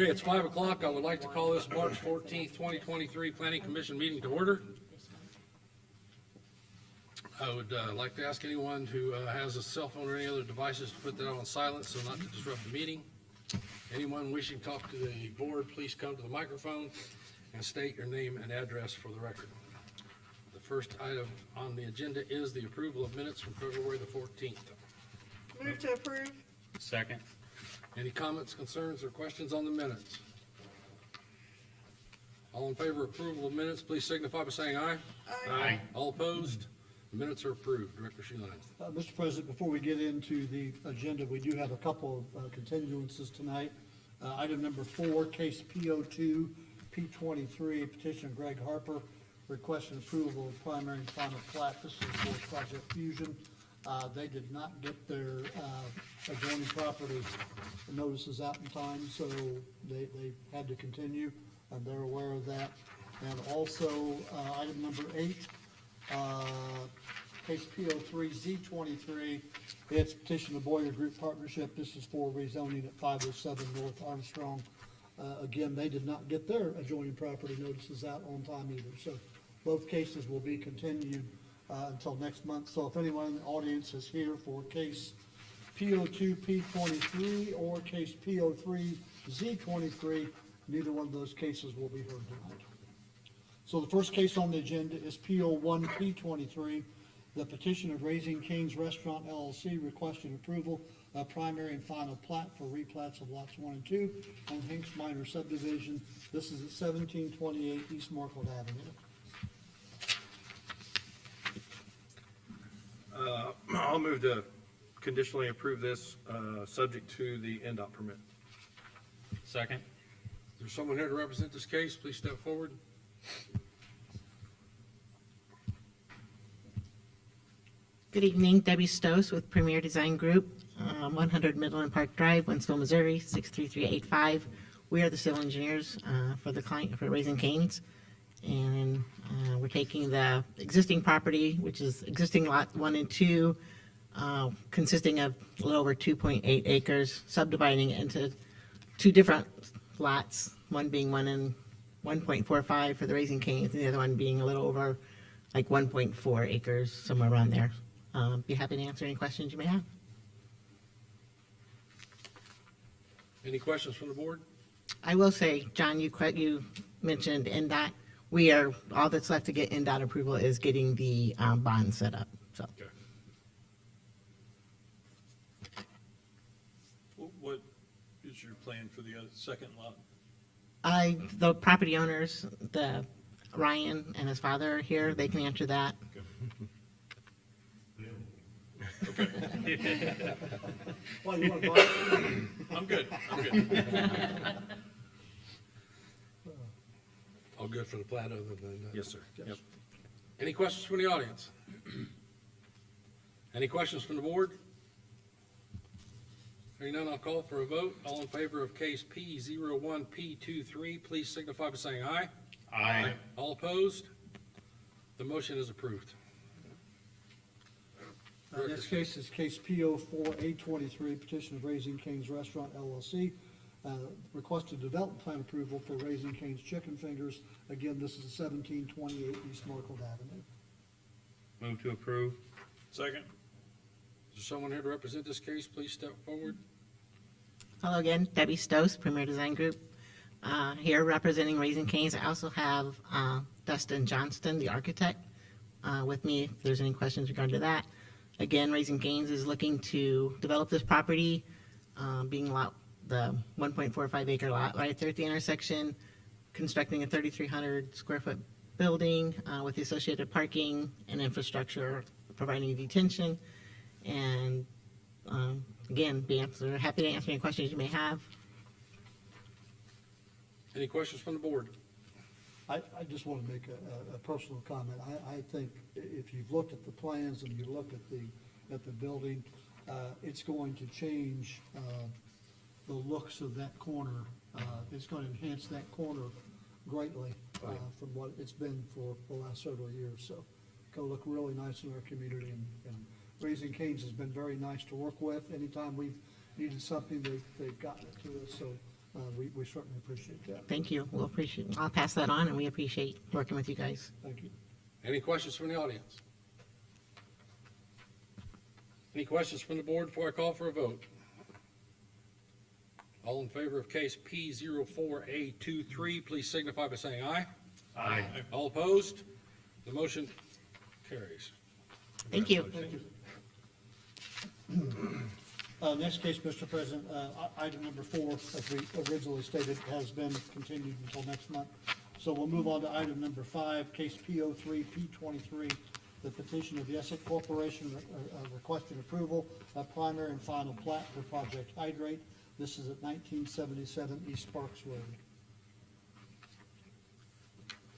Okay, it's 5 o'clock. I would like to call this March 14th, 2023 Planning Commission meeting to order. I would like to ask anyone who has a cell phone or any other devices to put that on silent so not to disrupt the meeting. Anyone wishing to talk to the board, please come to the microphone and state your name and address for the record. The first item on the agenda is the approval of minutes from February the 14th. Move to approve. Second. Any comments, concerns, or questions on the minutes? All in favor of approval of minutes, please signify by saying aye. Aye. All opposed? Minutes are approved. Director Sheehan. Mr. President, before we get into the agenda, we do have a couple of continuances tonight. Item number 4, case PO2 P23, petition Greg Harper, requesting approval of primary and final plat. This is for Project Fusion. They did not get their adjoining property notices out in time, so they had to continue, and they're aware of that. And also, item number 8, case PO3 Z23, it's petition the Boyer Group Partnership. This is for rezoning at 507 North Armstrong. Again, they did not get their adjoining property notices out on time either, so both cases will be continued until next month. So if anyone in the audience is here for case PO2 P23 or case PO3 Z23, neither one of those cases will be heard tonight. So the first case on the agenda is PO1 P23, the petition of Raising Cane's Restaurant LLC requesting approval of primary and final plat for replats of lots 1 and 2 on Hinks Minor subdivision. This is at 1728 East Markwood Avenue. I'll move to conditionally approve this, subject to the NDOT permit. Second. Is there someone here to represent this case? Please step forward. Good evening, Debbie Stoss with Premier Design Group, 100 Midland Park Drive, Winslow, Missouri, 63385. We are the civil engineers for the client for Raising Cane's, and we're taking the existing property, which is existing lot 1 and 2, consisting of a little over 2.8 acres, subdividing it into 2 different lots, one being 1.45 for the Raising Cane's, and the other one being a little over like 1.4 acres, somewhere around there. Be happy to answer any questions you may have. Any questions from the board? I will say, John, you mentioned NDOT. All that's left to get NDOT approval is getting the bond set up, so. Okay. What is your plan for the second lot? The property owners, Ryan and his father are here, they can answer that. Well, you want to buy I'm good. All good for the plat other than that? Yes, sir. Yep. Any questions from the audience? Any questions from the board? Hearing none, I'll call for a vote. All in favor of case P01 P23, please signify by saying aye. Aye. All opposed? The motion is approved. Next case is case PO4 A23, petition of Raising Cane's Restaurant LLC, requested development plan approval for Raising Cane's Chicken Fingers. Again, this is 1728 East Markwood Avenue. Move to approve. Second? Is there someone here to represent this case? Please step forward. Hello again, Debbie Stoss, Premier Design Group. Here representing Raising Cane's. I also have Dustin Johnston, the architect, with me if there's any questions regarding to that. Again, Raising Cane's is looking to develop this property, being the 1.45 acre lot right there at the intersection, constructing a 3,300 square foot building with the associated parking and infrastructure, providing detention, and again, happy to answer any questions you may have. Any questions from the board? I just want to make a personal comment. I think if you've looked at the plans and you look at the building, it's going to change the looks of that corner. It's going to enhance that corner greatly from what it's been for the last several years. So it's going to look really nice in our community, and Raising Cane's has been very nice to work with. Anytime we've needed something, they've gotten it to us. So we certainly appreciate that. Thank you. We'll appreciate, I'll pass that on, and we appreciate working with you guys. Thank you. Any questions from the audience? Any questions from the board before I call for a vote? All in favor of case P04A23, please signify by saying aye. Aye. All opposed? The motion carries. Thank you. Thank you. Next case, Mr. President, item number 4, as we originally stated, has been continued until next month. So we'll move on to item number 5, case P03P23, the petition of Yesek Corporation requesting approval of primary and final plat for Project Hydrate. This is at 1977 East Sparks Road.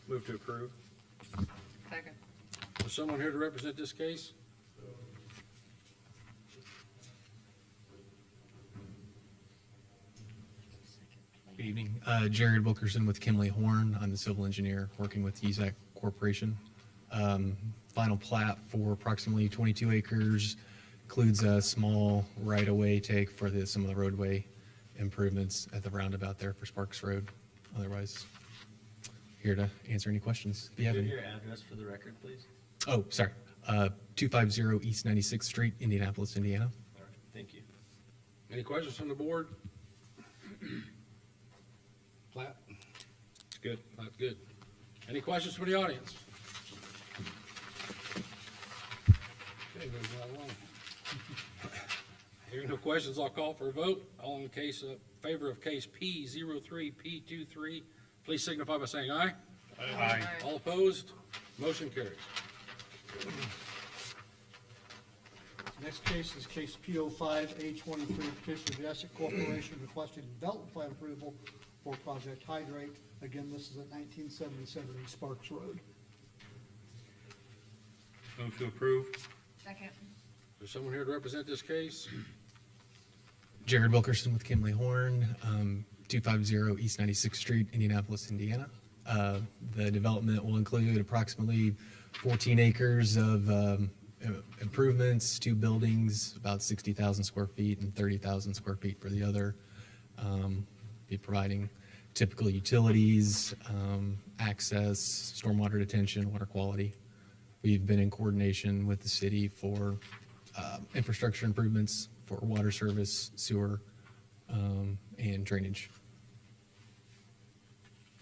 Move to approve. Second. Is someone here to represent this case? Good evening. Jared Wilkerson with Kimley Horn. I'm the civil engineer working with EZAC Corporation. Final plat for approximately 22 acres, includes a small right-of-way take for some of the roadway improvements at the roundabout there for Sparks Road. Otherwise, here to answer any questions if you have any. Your address for the record, please. Oh, sorry. 250 East 96th Street, Indianapolis, Indiana. All right, thank you. Any questions from the board? Plat? It's good. That's good. Any questions from the audience? Okay, moving right along. Hearing no questions, I'll call for a vote. All in favor of case P03P23, please signify by saying aye. Aye. All opposed? Motion carries. Next case is case P05A23, petition of Yesek Corporation requesting development plan approval for Project Hydrate. Again, this is at 1977 East Sparks Road. Move to approve. Second. Is there someone here to represent this case? Jared Wilkerson with Kimley Horn, 250 East 96th Street, Indianapolis, Indiana. The development will include approximately 14 acres of improvements, 2 buildings, about 60,000 square feet and 30,000 square feet for the other. Be providing typical utilities, access, stormwater detention, water quality. We've been in coordination with the city for infrastructure improvements for water service, sewer, and drainage.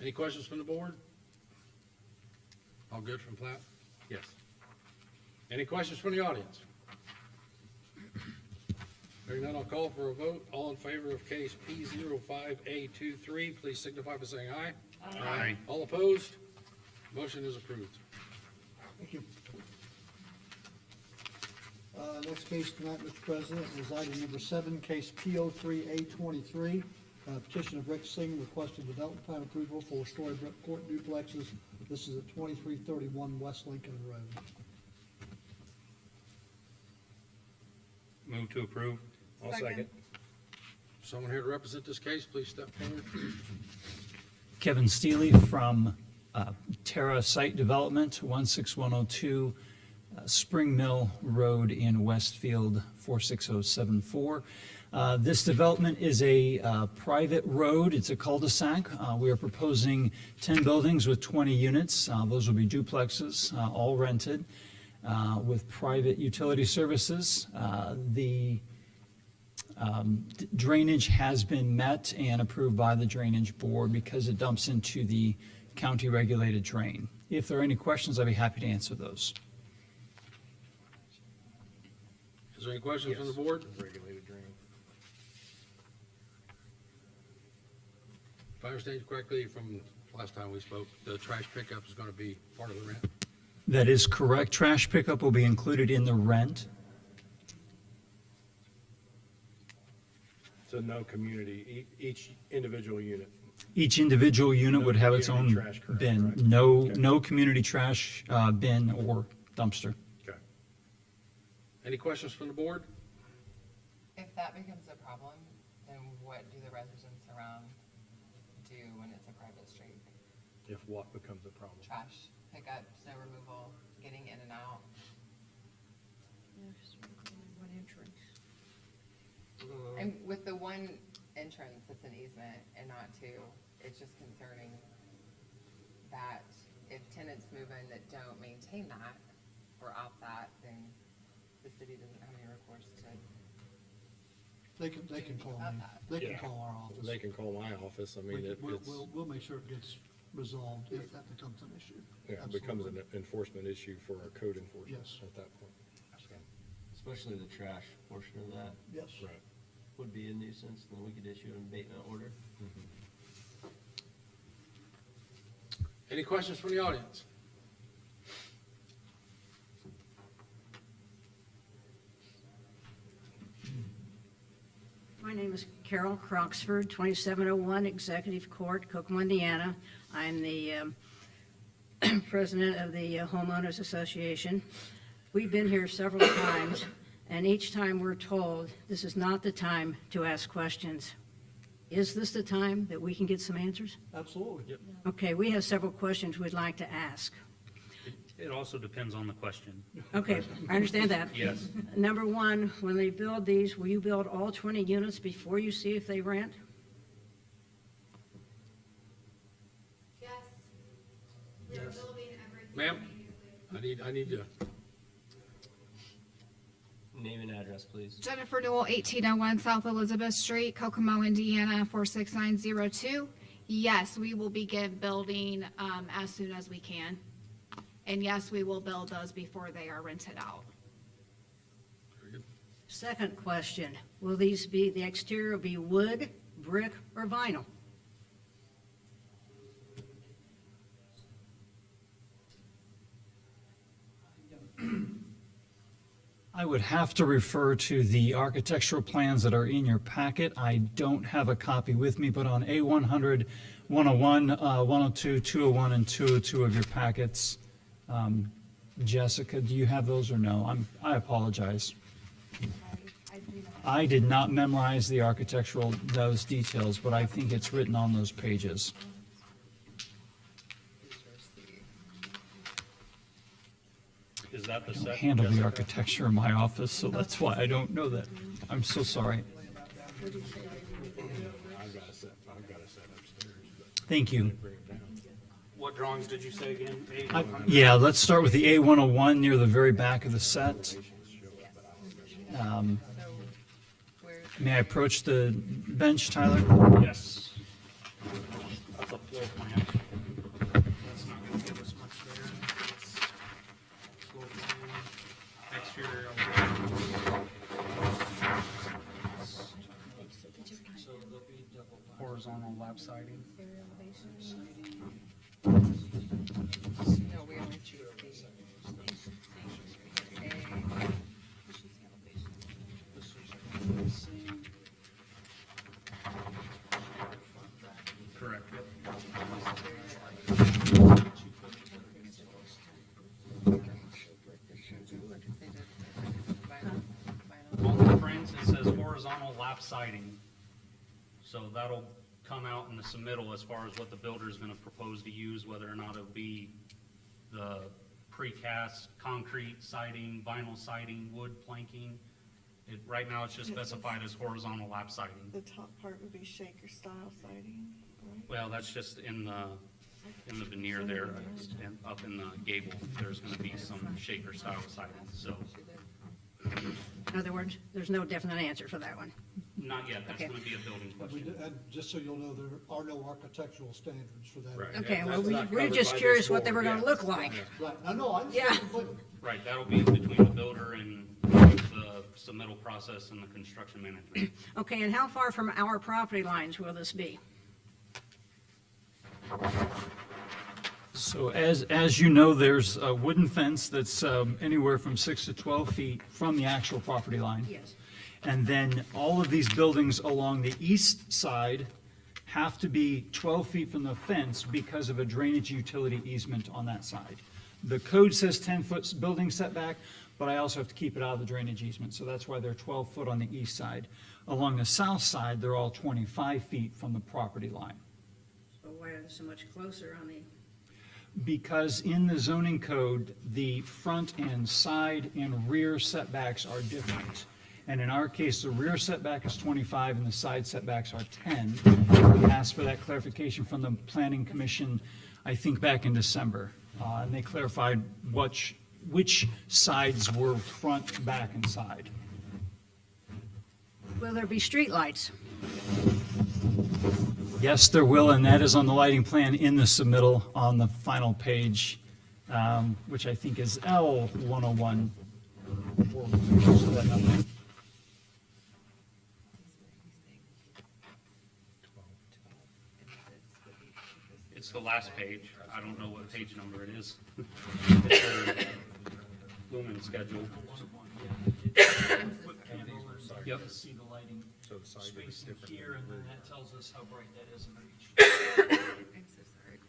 Any questions from the board? All good from plat? Yes. Any questions from the audience? Hearing none, I'll call for a vote. All in favor of case P05A23, please signify by saying aye. Aye. All opposed? Motion is approved. Thank you. Next case tonight, Mr. President, is item number 7, case P03A23, petition of Rick Singh requesting development plan approval for Storybrooke Court duplexes. This is at 2331 West Lincoln Road. Move to approve. I'll second. Someone here to represent this case, please step forward. Kevin Steely from Terra Site Development, 16102 Spring Mill Road in Westfield, 46074. This development is a private road. It's a cul-de-sac. We are proposing 10 buildings with 20 units. Those will be duplexes, all rented, with private utility services. The drainage has been met and approved by the Drainage Board because it dumps into the county regulated drain. If there are any questions, I'd be happy to answer those. Is there any questions from the board? Regulated drain. If I understand you correctly from last time we spoke, the trash pickup is gonna be part of the rent? That is correct. Trash pickup will be included in the rent. So no community, each individual unit. Each individual unit No would have its own community trash, correct, bin. right. No, Okay. no community trash bin or dumpster. Okay. Any questions from the board? If that becomes a problem, then what do the residents around do when it's a private street? If what becomes a problem? Trash pickup, snow removal, getting in and out? And with the one entrance that's an easement and not two. It's just concerning that if tenants move in that don't maintain that or opt that, then the city doesn't have any recourse to. They can call me, they can Yeah. call our office. They can call my office, I mean, We'll make sure it gets resolved if that becomes an issue. yeah, it becomes an Absolutely. enforcement issue for our code enforcement Yes. at that point. So, Especially the trash portion of that Yes. right. would be a nuisance, and then we could issue an abatement order. Any questions from the audience? My name is Carol Croxford, 2701 Executive Court, Kokomo, Indiana. I'm the president of the Homeowners Association. We've been here several times, and each time we're told this is not the time to ask questions. Is this the time that we can get some answers? Absolutely. Yep. Okay, we have several questions we'd like to ask. It also depends on the question. Okay, I understand that. Yes. Number one, when they build these, will you build all 20 units before you see if they rent? Yes. We're building everything. Ma'am, I need to, Name and address, please. Jennifer Newell, 1801 South Elizabeth Street, Kokomo, Indiana, 46902. Yes, we will begin building as soon as we can. And yes, we will build those before they are rented out. Second question, will these be, the exterior be wood, brick, or vinyl? I would have to refer to the architectural plans that are in your packet. I don't have a copy with me, but on A100, 101, 102, 201, and 202 of your packets. Jessica, do you have those or no? I apologize. I did not memorize the architectural, those details, but I think it's written on those pages. Is that the I don't second? handle the architecture in my office, so that's why I don't know that. I'm so sorry. I've got a set upstairs, but Thank you. bring it down. What drawings did you say again? Yeah, let's start with the A101 near the very back of the set. May I approach the bench, Tyler? Yes. That's a floor plan. That's not gonna give us much there. It's floor plan, exterior elevation. So there'll be double horizontal lap siding. No, we only choose Correct. On the prints, it says horizontal lap siding. So that'll come out in the submittal as far as what the builder is gonna propose to use, whether or not it'll be the precast, concrete siding, vinyl siding, wood planking. Right now, it's just specified as horizontal lap siding. The top part would be shaker style siding, right? Well, that's just in the veneer there, and up in the gable, there's gonna be some shaker style siding, so, In other words, there's no definite answer for that one. not yet, that's Okay. gonna be a building question. And just so you'll know, there are no architectural standards for that. Right. Okay, Yeah, well, that's not we're covered just by curious this what they were board, gonna yeah. look like. Right, I know, I Yeah. understand completely. Right, that'll be between the builder and the submittal process and the construction management. Okay, and how far from our property lines will this be? So as you know, there's a wooden fence that's anywhere from 6 to 12 feet from the actual property line. Yes. And then all of these buildings along the east side have to be 12 feet from the fence because of a drainage utility easement on that side. The code says 10-foot building setback, but I also have to keep it out of the drainage easement, so that's why they're 12 foot on the east side. Along the south side, they're all 25 feet from the property line. So why are they so much closer on the, Because in the zoning code, the front and side and rear setbacks are different. And in our case, the rear setback is 25 and the side setbacks are 10. We asked for that clarification from the Planning Commission, I think back in December. And they clarified which sides were front, back, and side. Will there be streetlights? Yes, there will, and that is on the lighting plan in the submittal on the final page, which I think is L101. It's the last page. I don't know what page number it is. It's their lumen schedule. Yep. See the lighting So the side is spacing different. here, and then that tells us how bright that is in each. I'm so sorry.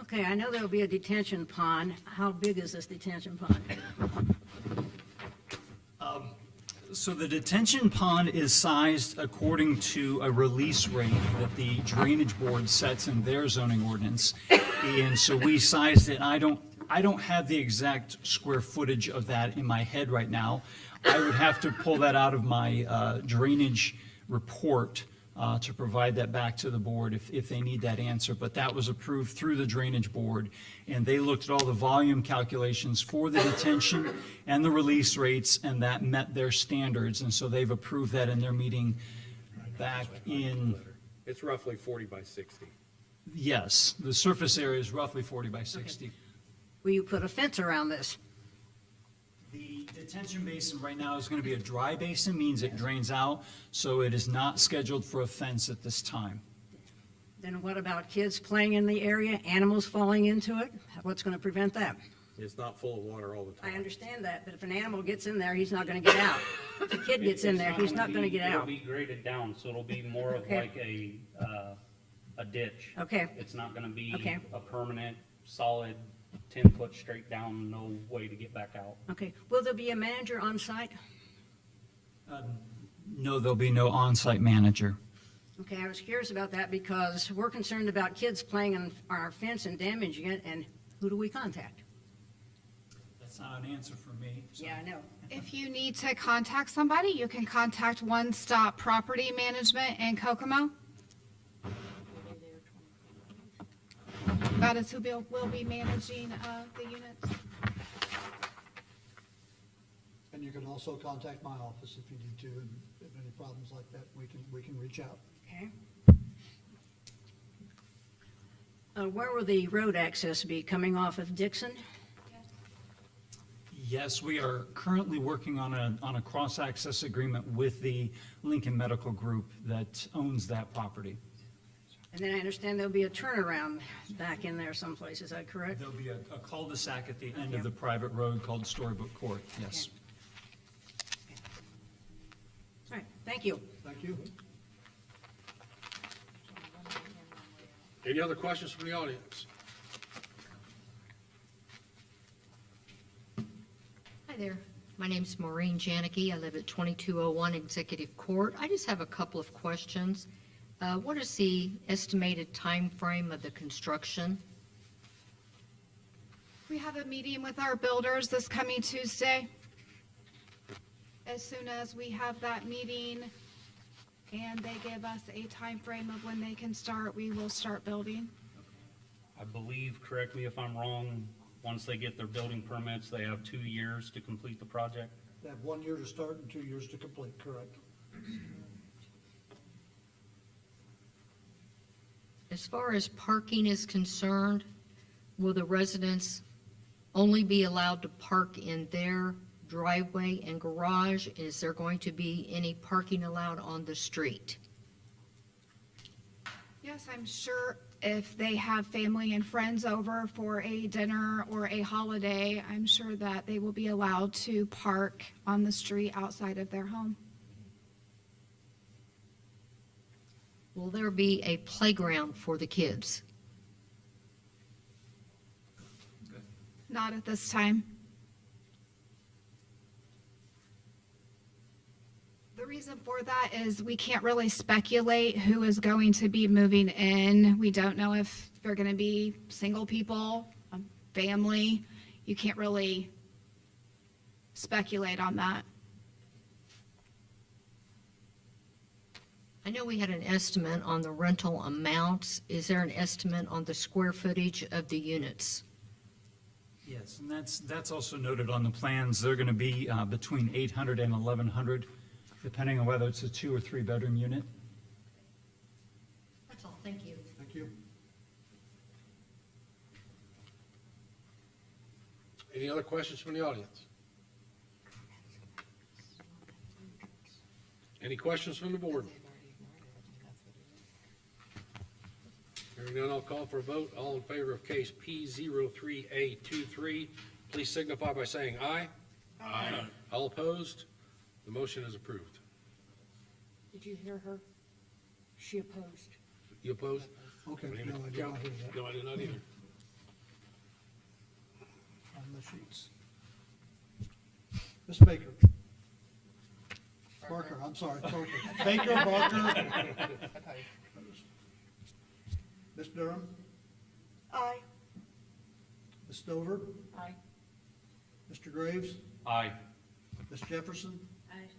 Okay, I know there'll be a detention pond. How big is this detention pond? So the detention pond is sized according to a release rate that the Drainage Board sets in their zoning ordinance. And so we sized it. I don't have the exact square footage of that in my head right now. I would have to pull that out of my drainage report to provide that back to the board if they need that answer. But that was approved through the Drainage Board, and they looked at all the volume calculations for the detention and the release rates, and that met their standards. And so they've approved that in their meeting back in, It's roughly 40 by 60. yes, the surface area is roughly 40 by 60. Will you put a fence around this? The detention basin right now is going to be a dry basin, means it drains out, so it is not scheduled for a fence at this time. Then what about kids playing in the area, animals falling into it? What's going to prevent that? It's not full of water all the I time. understand that, but if an animal gets in there, he's not going to get out. If a kid gets in It's there, he's not going to get It'll out. be graded down, so it'll be more of Okay. like a ditch. Okay. It's not gonna be Okay. a permanent, solid, 10-foot straight down, no way to get back out. Okay, will there be a manager on site? No, there'll be no on-site manager. Okay, I was curious about that because we're concerned about kids playing on our fence and damaging it, and who do we contact? That's not an answer for me. so- Yeah, I know. If you need to contact somebody, you can contact One Stop Property Management in Kokomo. That is who will be managing the units. And you can also contact my office if you need to, and if any problems like that, we can reach out. Okay. Where will the road access be, coming off of Dixon? Yes, we are currently working on a cross-access agreement with the Lincoln Medical Group that owns that property. And then I understand there'll be a turnaround back in there someplace, is that correct? There'll be a cul-de-sac at the end of the private road called Storybook Court, yes. All right, thank you. Thank you. Any other questions from the audience? Hi there. My name's Maureen Janicki. I live at 2201 Executive Court. I just have a couple of questions. What is the estimated time frame of the construction? We have a meeting with our builders this coming Tuesday. As soon as we have that meeting and they give us a time frame of when they can start, we will start building. I believe, correct me if I'm wrong, once they get their building permits, they have 2 years to complete the project. They have 1 year to start and 2 years to complete, correct? As far as parking is concerned, will the residents only be allowed to park in their driveway and garage? Is there going to be any parking allowed on the street? Yes, I'm sure if they have family and friends over for a dinner or a holiday, I'm sure that they will be allowed to park on the street outside of their home. Will there be a playground for the kids? Not at this time. The reason for that is we can't really speculate who is going to be moving in. We don't know if they're going to be single people, a family. You can't really speculate on that. I know we had an estimate on the rental amounts. Is there an estimate on the square footage of the units? Yes, and that's also noted on the plans. They're going to be between 800 and 1,100, depending on whether it's a 2 or 3 bedroom unit. That's all, thank you. Thank you. Any other questions from the audience? Any questions from the board? Hearing none, I'll call for a vote. All in favor of case P03A23, please signify by saying aye. Aye. All opposed? The motion is approved. Did you hear her? She opposed. You opposed? Okay, no, I did not hear that No, I did not either. on the sheets. Ms. Baker. Barker, I'm sorry, Barker. Baker, Barker. Ms. Durham, Aye. Ms. Stover, Aye. Mr. Graves, Aye. Ms. Jefferson, Aye.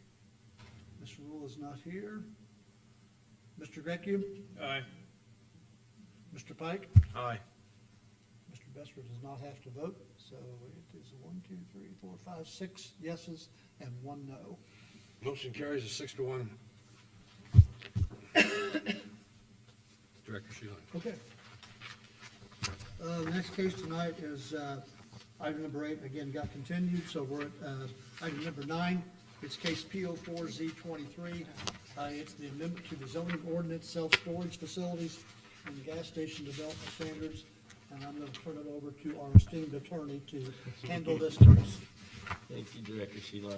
Ms. Rule is not here. Mr. Grecki, Aye. Mr. Pike, Aye. Mr. Besser does not have to vote, so it is 1, 2, 3, 4, 5, 6 yeses and 1 no. Motion carries a 6-1. Director Sheehan. Okay. The next case tonight is item number 8, again, got continued, so we're at item number 9. It's case P04Z23. It's the amendment to the zoning ordinance, self-storage facilities, and gas station development standards. And I'm going to turn it over to our esteemed attorney to handle this case. Thank you, Director Sheila. Go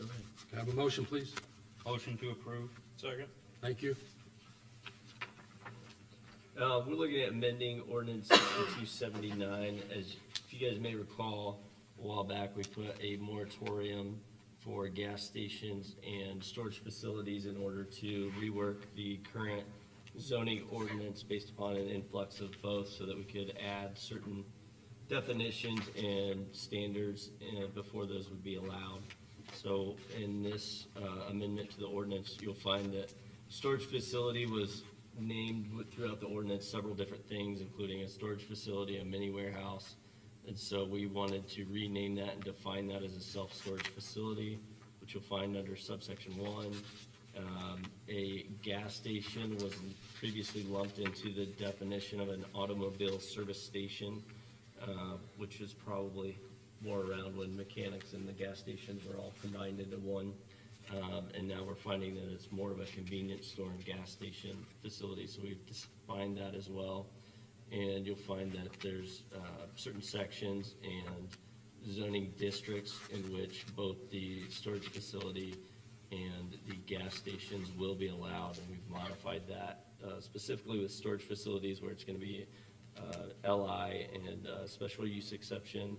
ahead. Can I have a motion, please? Motion to approve. Second. Thank you. We're looking at amending ordinance 6279. As if you guys may recall, a while back, we put a moratorium for gas stations and storage facilities in order to rework the current zoning ordinance based upon an influx of both, so that we could add certain definitions and standards before those would be allowed. So in this amendment to the ordinance, you'll find that storage facility was named throughout the ordinance several different things, including a storage facility, a mini warehouse. And so we wanted to rename that and define that as a self-storage facility, which you'll find under subsection 1. A gas station was previously lumped into the definition of an automobile service station, which is probably more around when mechanics and the gas stations were all combined into one. And now we're finding that it's more of a convenience store and gas station facility, so we've defined that as well. And you'll find that there's certain sections and zoning districts in which both the storage facility and the gas stations will be allowed, and we've modified that specifically with storage facilities where it's going to be LI and special use exception,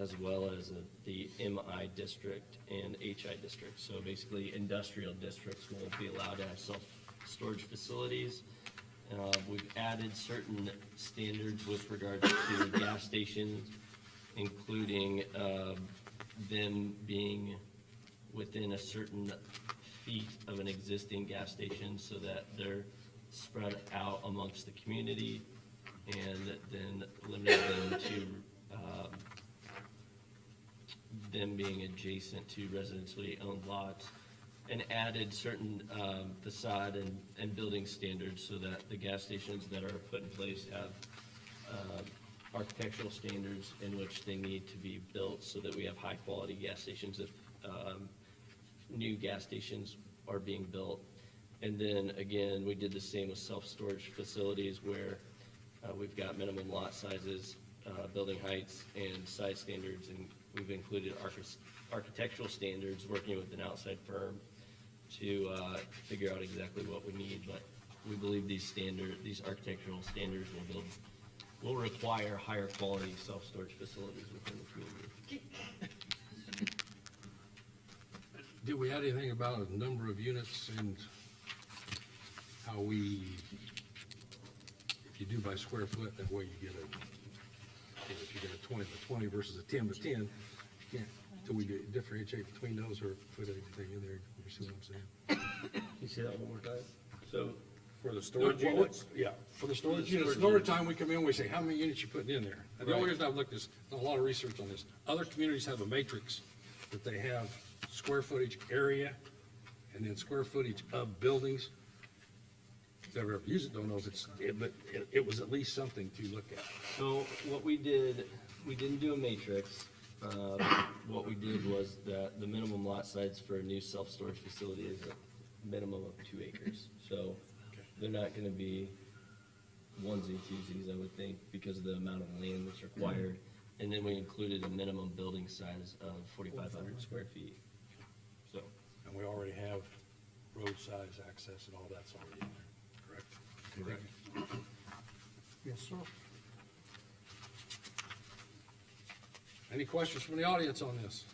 as well as the MI district and HI district. So basically, industrial districts will be allowed to have self-storage facilities. We've added certain standards with regards to gas stations, including them being within a certain feet of an existing gas station, so that they're spread out amongst the community, and then limited them to them being adjacent to residentially owned lots, and added certain facade and building standards so that the gas stations that are put in place have architectural standards in which they need to be built, so that we have high-quality gas stations if new gas stations are being built. And then, again, we did the same with self-storage facilities where we've got minimum lot sizes, building heights, and size standards, and we've included architectural standards, working with an outside firm to figure out exactly what we need. But we believe these architectural standards will require higher quality self-storage facilities within the community. Did we add anything about a number of units and how if you do by square foot, that way you get if you get a 20 by 20 versus a 10 by 10, you can't, until we differentiate between those or put anything in there. You see what I'm saying? Can you say that one more time? So, For the storage What- units? Yeah, for the storage For the units. storage Every units. time we come in, we say, how many units you putting in there? And the only Right. reason I've looked is, done a lot of research on this. Other communities have a matrix that they have square footage area and then square footage of buildings. Never ever used it, don't know if it's, but it was at least something to look at. so what we did, we didn't do a matrix. What we did was that the minimum lot size for a new self-storage facility is a minimum of 2 acres. So they're not gonna be onesie twosies, I would think, because of the amount of land that's required. And then we included a minimum building size of 4,500 square feet. So, And we already have road size access and all that's already in there, correct? Correct. Yes, sir. Any questions from the audience on this?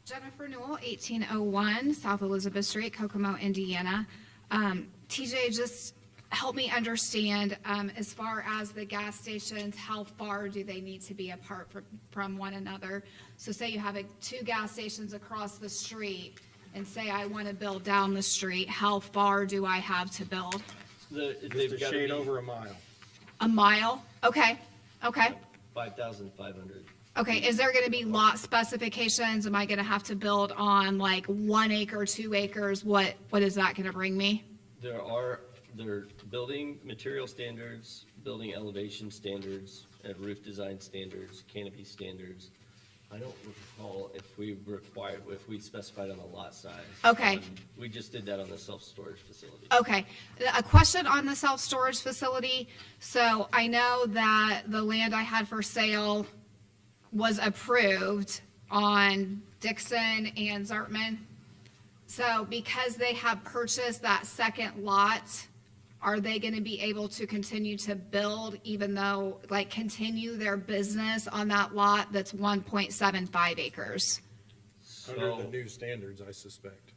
Jennifer Newell, 1801 South Elizabeth Street, Kokomo, Indiana. TJ, just help me understand, as far as the gas stations, how far do they need to be apart from one another? So say you have 2 gas stations across the street, and say I want to build down the street, how far do I have to build? they've Just a gotta shade be over a mile. A mile? Okay, okay. 5,500. Okay, is there gonna be lot specifications? Am I gonna have to build on like 1 acre, 2 acres? What is that gonna bring me? There are building material standards, building elevation standards, and roof design standards, canopy standards. I don't recall if we specified on the lot size. Okay. We just did that on the self-storage facility. Okay, a question on the self-storage facility. So I know that the land I had for sale was approved on Dixon and Zartman. So because they have purchased that second lot, are they gonna be able to continue to build even though, like, continue their business on that lot that's 1.75 acres? Under the So, new standards, I suspect.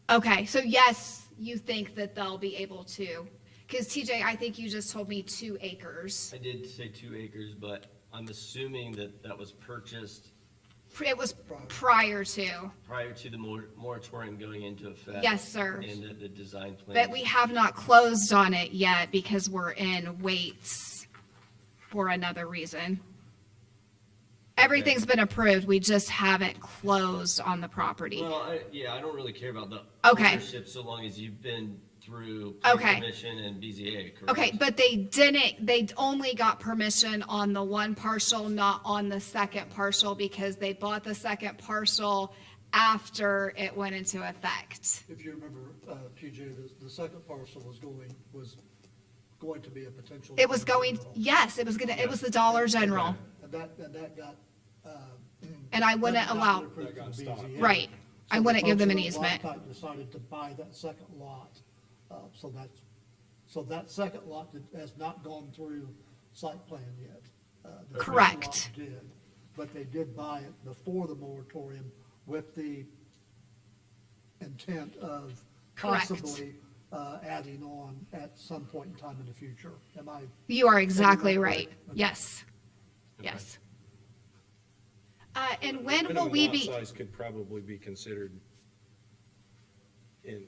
Okay, so yes, you think that they'll be able to, because TJ, I think you just told me 2 acres. I did say 2 acres, but I'm assuming that was purchased It was prior to, prior to the moratorium going into effect. Yes, sir. And the design plan. but we have not closed on it yet because we're in waits for another reason. Everything's been approved, we just haven't closed on the property. Well, I don't really care about the Okay. ownership so long as you've been through Okay. planning commission and BZA, correct? Okay, but they only got permission on the one parcel, not on the second parcel, because they bought the second parcel after it went into effect. If you remember, TJ, the second parcel was going to be a potential. It was going, yes, it was the Dollar General, And that got, and I wouldn't that got allow, approved That got from stopped. BZA. right, I So the wouldn't give them an folks at Lot easement. Type decided to buy that second lot, so that second lot has not gone through site plan yet. The first Correct. lot did, but they did buy it before the moratorium with the intent of Correct. possibly, adding on at some point in time in the future. Am I? You are exactly Am I right, correct? yes, yes. And when will Minimum we lot be, size could probably be considered in,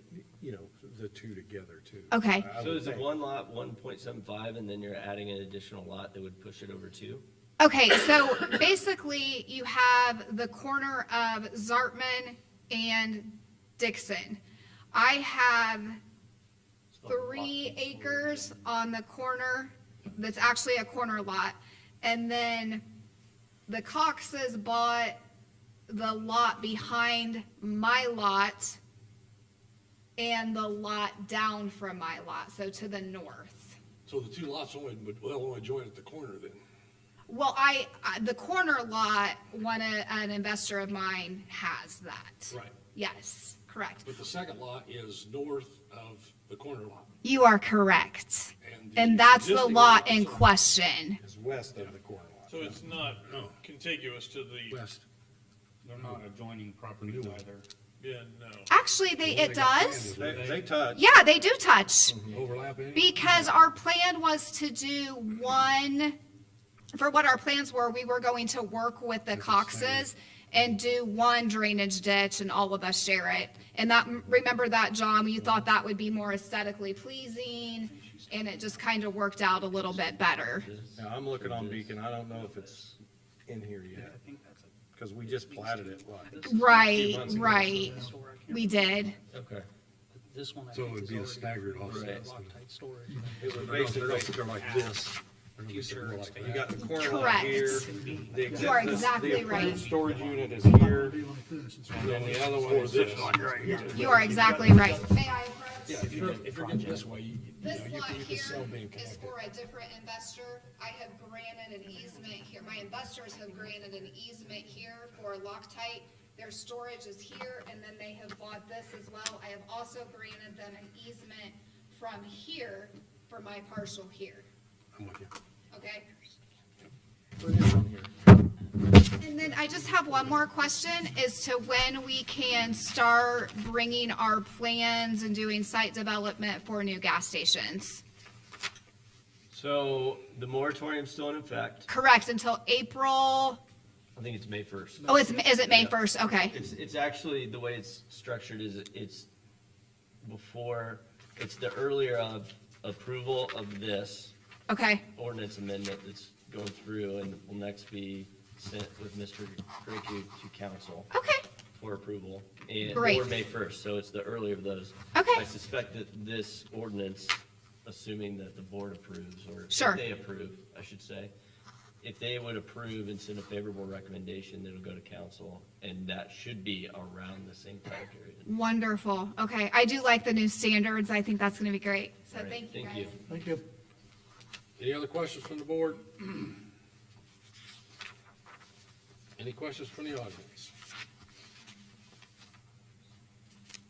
the two together too. Okay. I So would is it think. one lot, 1.75, and then you're adding an additional lot that would push it over 2? okay, so basically you have the corner of Zartman and Dixon. I have 3 acres on the corner, that's actually a corner lot. And then the Coxes bought the lot behind my lot and the lot down from my lot, so to the north. So the 2 lots will only join at the corner then? Well, the corner lot, an investor of mine has that. Right. Yes, correct. But the second lot is north of the corner lot. You are correct. the And that's the existing lot in lots are question. It's west of the corner lot. So it's not No. contiguous to the, West. They're not adjoining properties either. yeah, no. Actually, it does. They touch. Yeah, they do touch. Overlap any? Because our plan was to do one, for what our plans were, we were going to work with the Coxes and do one drainage ditch and all of us share it. And that, remember that, John, you thought that would be more aesthetically pleasing, and it just kind of worked out a little bit better. Now, I'm looking on Beacon, I don't know if it's in here yet, because we just platted it, what? Right, months ago, right. We did. Okay. This one, I So it think, would is be a already staggered offset. Loctite storage. It would They're basically, like this. They're gonna be Future more like you that. got the corner Correct. lot here. You are exactly The approved right. storage unit is here, Be like this. It's and then the other one is this. You are exactly right. May I approach? Yeah, if you're getting this way, you This know, lot you can here sell being is connected. for a different investor. I have granted an easement here. My investors have granted an easement here for Loctite. Their storage is here, and then they have bought this as well. I have also granted them an easement from here for my parcel here, I'm with you. okay? Put it on here. And then I just have one more question as to when we can start bringing our plans and doing site development for new gas stations. So the moratorium's still in effect. Correct, until April, I think it's May 1st. oh, is it May Yeah. 1st? Okay. It's actually, the way it's structured is it's before, it's the earlier of approval of this Okay, ordinance amendment that's going through and will next be sent with Mr. Grecu to council okay, for approval. And, Great. or May 1st, so it's the earlier of those. Okay. I suspect that this ordinance, assuming that the board approves, or Sure. if they approve, I should say, if they would approve and send a favorable recommendation, then it'll go to council, and that should be around the same time period. wonderful. Okay, I do like the new standards. I think that's gonna be great. So All right, thank you thank guys. you. Thank you. Any other questions from the board? Any questions from the audience?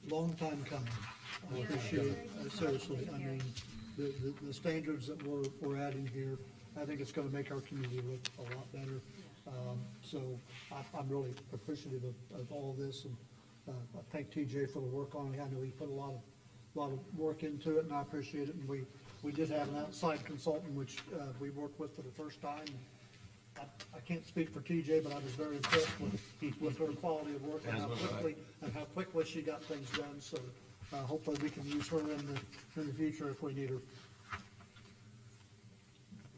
Long time coming. I appreciate it, seriously. I mean, the standards that we're adding here, I think it's gonna make our community look a lot better. So I'm really appreciative of all of this, and I thank TJ for the work on it. I know he put a lot of work into it, and I appreciate it. And we did have an outside consultant, which we worked with for the first time. I can't speak for TJ, but I was very impressed with her quality of work and how quickly she got things done. So hopefully we can use her in the future if we need her.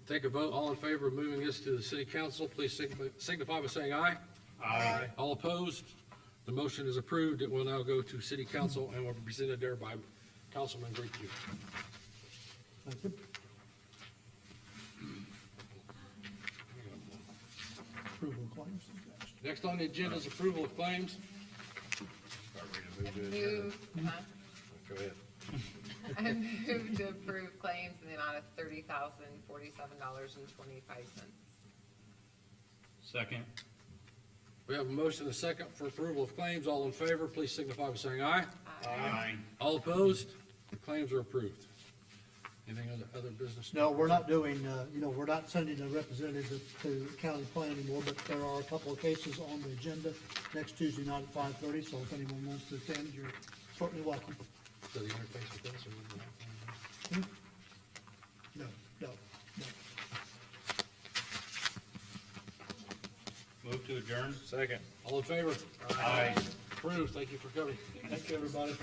Take a vote. All in favor of moving this to the city council, please signify by saying aye. Aye. All opposed? The motion is approved. It will now go to city council and will be presented there by Councilman Grecu. Thank you. Approval of claims. Next on the agenda is approval of claims. Move, Go ahead. I move to approve claims in the amount of $30,047.25. Second. We have a motion and a second for approval of claims. All in favor, please signify by saying aye. Aye. All opposed? The claims are approved. Anything other business? No, we're not doing, we're not sending a representative to county planning anymore, but there are a couple of cases on the agenda next Tuesday night at 5:30, so if anyone wants to attend, you're certainly welcome. Does he interface with us or? No, no, no. Move to adjourn. Second. All in favor? Aye. Approved. Thank you for coming. Thank you, everybody.